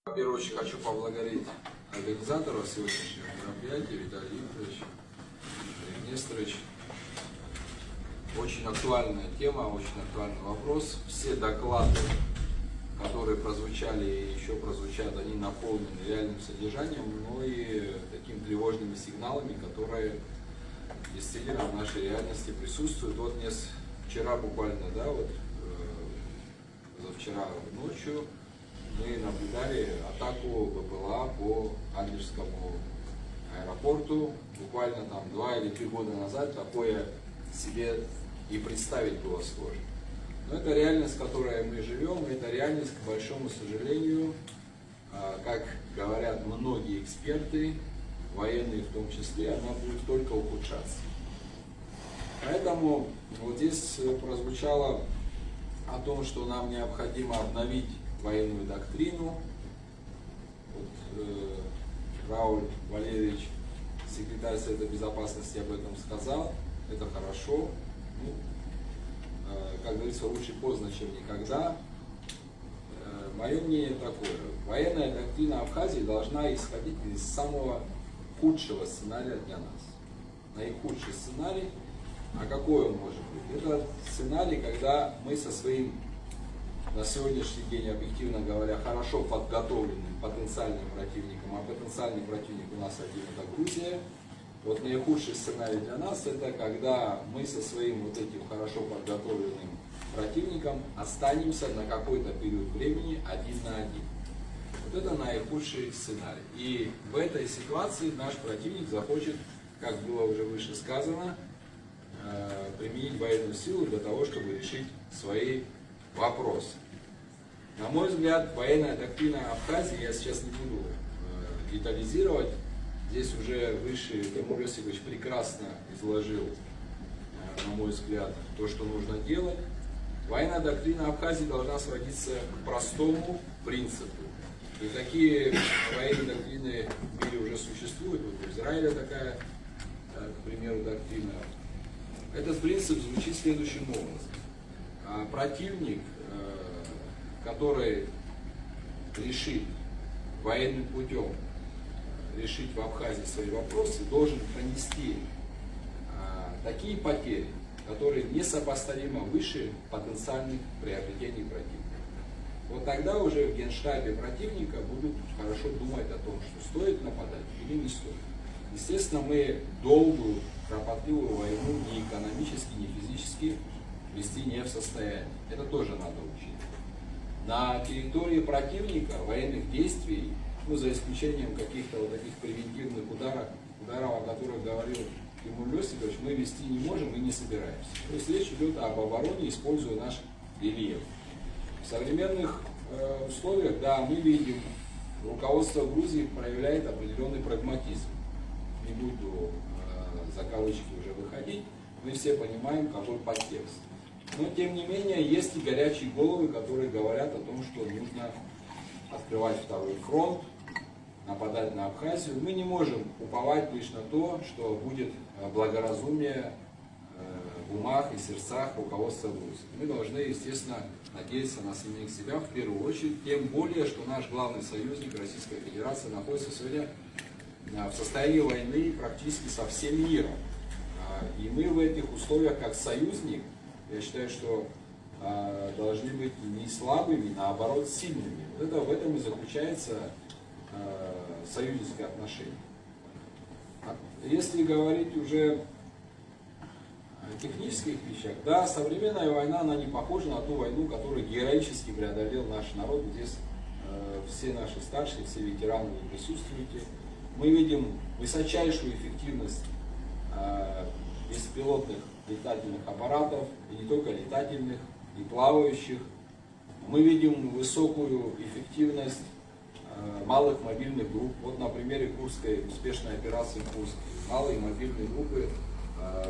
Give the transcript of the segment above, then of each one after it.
В первую очередь хочу поблагодарить организаторов сегодняшнего мероприятия, Виталий Викторович, Олег Несторович. Очень актуальная тема, очень актуальный вопрос. Все доклады, которые прозвучали и еще прозвучат, они наполнены реальным содержанием, но и такими тревожными сигналами, которые действительно в нашей реальности присутствуют. Вот вчера буквально, позавчера ночью мы наблюдали атаку БПЛА по Адлерскому аэропорту. Буквально 2 или 3 года назад такое себе и представить было сложно. Но это реальность, в которой мы живем, это реальность, к большому сожалению, как говорят многие эксперты, военные в том числе, она будет только ухудшаться. Поэтому вот здесь прозвучало о том, что нам необходимо обновить военную доктрину. Рауль Валерьевич, секретарь Совета Безопасности, об этом сказал. Это хорошо. Как говорится, лучше поздно, чем никогда. Мое мнение такое. Военная доктрина Абхазии должна исходить из самого худшего сценария для нас. Наихудший сценарий. А какой он может быть? Это сценарий, когда мы со своим, на сегодняшний день, объективно говоря, хорошо подготовленным потенциальным противником, а потенциальный противник у нас один — это Грузия. Вот наихудший сценарий для нас — это когда мы со своим вот этим хорошо подготовленным противником останемся на какой-то период времени один на один. Вот это наихудший сценарий. И в этой ситуации наш противник захочет, как было уже выше сказано, применить военную силу для того, чтобы решить свои вопросы. На мой взгляд, военная доктрина Абхазии, я сейчас не буду детализировать, здесь уже выше Тимур Йосипович прекрасно изложил, на мой взгляд, то, что нужно делать. Военная доктрина Абхазии должна сводиться к простому принципу. И такие военные доктрины в мире уже существуют. Вот в Израиле такая, к примеру, доктрина. Этот принцип звучит следующим образом. Противник, который решит военным путем решить в Абхазии свои вопросы, должен понести такие потери, которые несопоставимо выше потенциальных приобретений противника. Вот тогда уже в генштабе противника будут хорошо думать о том, что стоит нападать или не стоит. Естественно, мы долгую, кропотливую войну ни экономически, ни физически вести не в состоянии. Это тоже надо учить. На территории противника военных действий, за исключением каких-то вот таких превентивных ударов, о которых говорил Тимур Йосипович, мы вести не можем и не собираемся. То есть речь идет об обороне, используя наш рельеф. В современных условиях, мы видим, руководство Грузии проявляет определенный прагматизм. Не буду за кавычки уже выходить, мы все понимаем, какой подтекст. Но, тем не менее, есть и горячие головы, которые говорят о том, что нужно открывать второй фронт, нападать на Абхазию. Мы не можем уповать лишь на то, что будет благоразумие в умах и сердцах руководства Грузии. Мы должны, естественно, надеяться на самих себя в первую очередь, тем более, что наш главный союзник, Российская Федерация, находится сегодня в состоянии войны практически со всем миром. И мы в этих условиях, как союзник, я считаю, что должны быть не слабыми, а наоборот сильными. В этом и заключается союзнические отношения. Если говорить уже о технических вещах, современная война, она не похожа на ту войну, которую героически преодолел наш народ. Здесь все наши старшие, все ветераны, вы присутствуете. Мы видим высочайшую эффективность беспилотных летательных аппаратов, и не только летательных, и плавающих. Мы видим высокую эффективность малых мобильных групп. Вот на примере Курской успешной операции Курск. Малые мобильные группы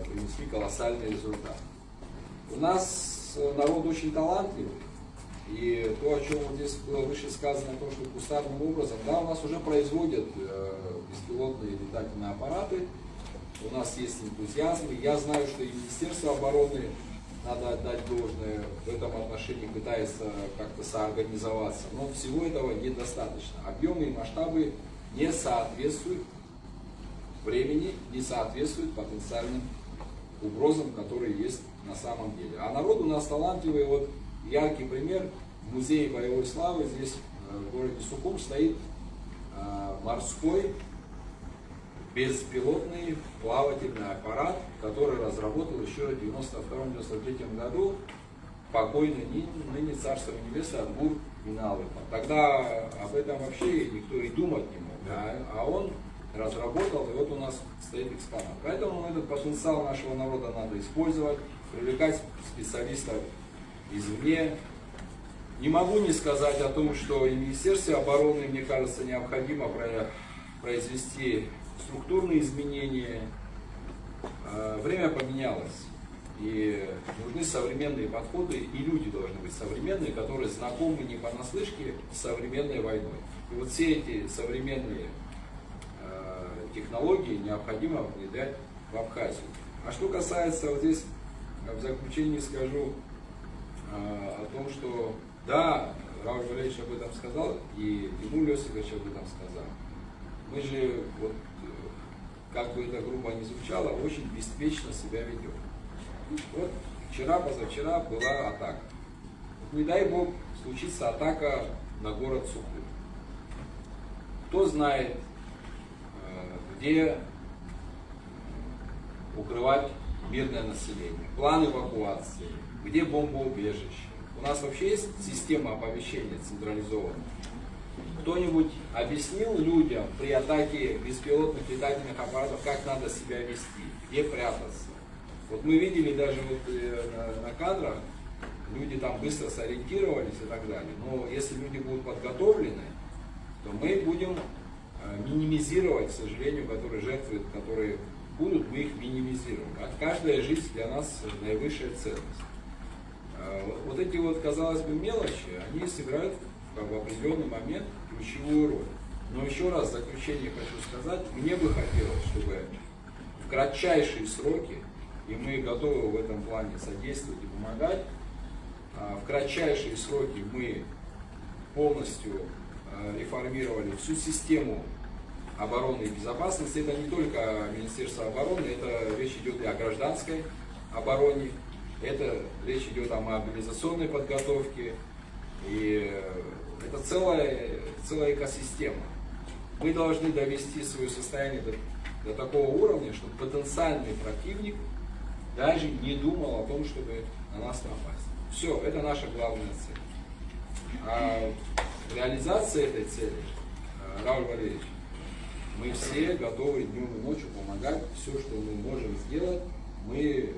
принесли колоссальный результат. У нас народ очень талантливый. И то, о чем вот здесь было выше сказано, то, что кустарным образом, у нас уже производят беспилотные летательные аппараты, у нас есть энтузиазм. Я знаю, что и Министерство обороны надо отдать должное, в этом отношении пытается как-то соорганизоваться, но всего этого недостаточно. Объемы и масштабы не соответствуют времени, не соответствуют потенциальным угрозам, которые есть на самом деле. А народ у нас талантливый, вот яркий пример, в музее боевой славы здесь в городе Сухум стоит морской беспилотный плавательный аппарат, который разработал еще в 1992-1993 году покойный ныне Царство Небесное Адбур Иналыпов. Тогда об этом вообще никто и думать не мог, а он разработал, и вот у нас стоит экспонат. Поэтому этот потенциал нашего народа надо использовать, привлекать специалистов извне. Не могу не сказать о том, что и Министерству обороны, мне кажется, необходимо произвести структурные изменения. Время поменялось, и нужны современные подходы, и люди должны быть современные, которые знакомы не понаслышке с современной войной. И вот все эти современные технологии необходимо внедрять в Абхазию. А что касается, вот здесь в заключении скажу о том, что да, Рауль Валерьевич об этом сказал, и Тимур Иосифович об этом сказал. Мы же, вот, как бы это грубо ни звучало, очень беспечно себя ведем. Вот вчера, позавчера была атака. Вот, не дай бог случится атака на город Сухум. Кто знает, где укрывать мирное население, план эвакуации, где бомбоубежище. У нас вообще есть система оповещения централизованная. Кто-нибудь объяснил людям при атаке беспилотных летательных аппаратов, как надо себя вести, где прятаться? Вот мы видели даже вот на кадрах, люди там быстро сориентировались и так далее. Но если люди будут подготовлены, то мы будем минимизировать, к сожалению, жертвы, которые будут, мы их минимизируем. А каждая жизнь для нас наивысшая ценность. Вот эти вот, казалось бы, мелочи, они сыграют в определенный момент ключевую роль. Но еще раз в заключение хочу сказать, мне бы хотелось, чтобы в кратчайшие сроки, и мы готовы в этом плане содействовать и помогать, в кратчайшие сроки мы полностью реформировали всю систему обороны и безопасности. Это не только Министерство обороны, это речь идет и о гражданской обороне, это речь идет о мобилизационной подготовке, и это целая экосистема. Мы должны довести свое состояние до такого уровня, чтобы потенциальный противник даже не думал о том, чтобы на нас напасть. Все, это наша главная цель. А реализация этой цели, Рауль Валерьевич, мы все готовы днем и ночью помогать. Все, что мы можем сделать, мы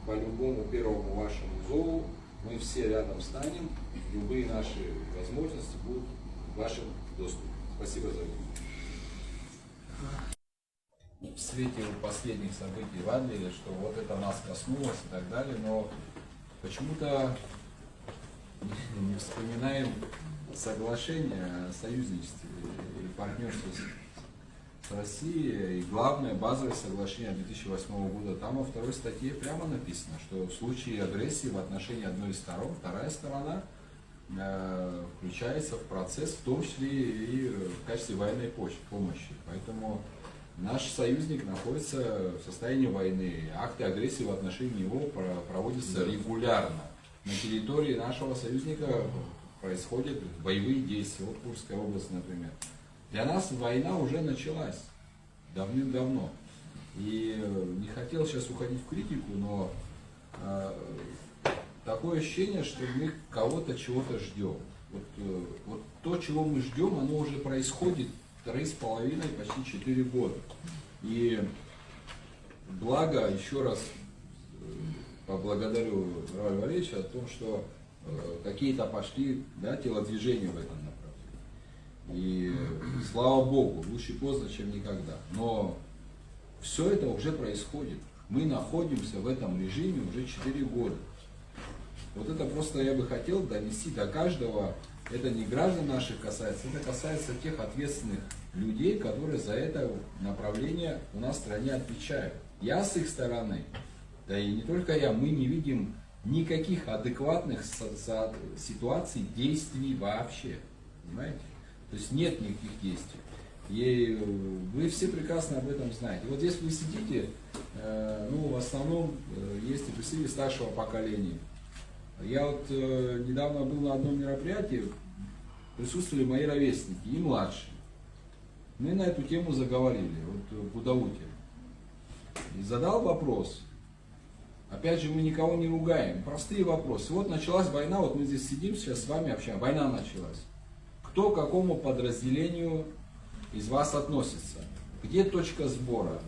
по любому первому вашему зову, мы все рядом станем, любые наши возможности будут в вашем доступе. Спасибо за внимание. В свете последних событий в Адлере, что вот это нас коснулось и так далее, но почему-то не вспоминаем соглашение о союзничестве и партнерстве с Россией. И главное, базовое соглашение 2008 года. Там во второй статье прямо написано, что в случае агрессии в отношении одной из сторон, вторая сторона включается в процесс, в том числе и в качестве военной помощи. Поэтому наш союзник находится в состоянии войны. Акты агрессии в отношении него проводятся регулярно. На территории нашего союзника происходят боевые действия. Вот Курская область, например. Для нас война уже началась давным-давно. И не хотел сейчас уходить в критику, но такое ощущение, что мы кого-то чего-то ждем. Вот то, чего мы ждем, оно уже происходит 3,5, почти 4 года. И благо, еще раз поблагодарю Рауль Валерьевича о том, что какие-то пошли, да, телодвижения в этом направлении. И слава Богу, лучше поздно, чем никогда. Но все это уже происходит. Мы находимся в этом режиме уже 4 года. Вот это просто я бы хотел донести до каждого. Это не граждан наших касается, это касается тех ответственных людей, которые за это направление у нас в стране отвечают. Я с их стороны Да и не только я, мы не видим никаких адекватных ситуаций, действий вообще. Понимаете? То есть нет никаких действий. И вы все прекрасно об этом знаете. Вот здесь вы сидите, ну, в основном есть и представители старшего поколения. Я вот недавно был на одном мероприятии, присутствовали мои ровесники и младшие. Мы на эту тему заговорили, вот в Гудауте. И задал вопрос. Опять же, мы никого не ругаем. Простые вопросы. Вот началась война, вот мы здесь сидим сейчас с вами общаемся. Война началась. Кто к какому подразделению из вас относится? Где точка сбора?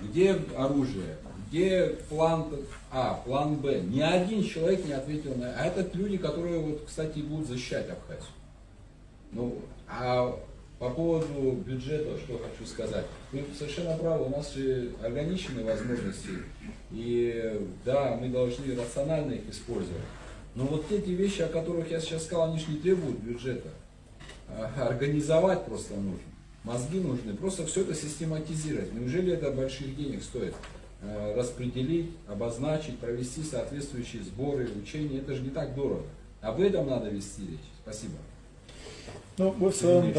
Где оружие? Где план А, план Б? Ни один человек не ответил на это. А это люди, которые, вот, кстати, будут защищать Абхазию. Ну, а по поводу бюджета, что хочу сказать. Вы совершенно правы, у нас же ограничены возможности. И да, мы должны рационально их использовать. Но вот эти вещи, о которых я сейчас сказал, они же не требуют бюджета. Организовать просто нужно. Мозги нужны. Просто все это систематизировать. Неужели это больших денег стоит? Распределить, обозначить, провести соответствующие сборы, учения. Это же не так дорого. Об этом надо вести речь. Спасибо. Ну, вы в своем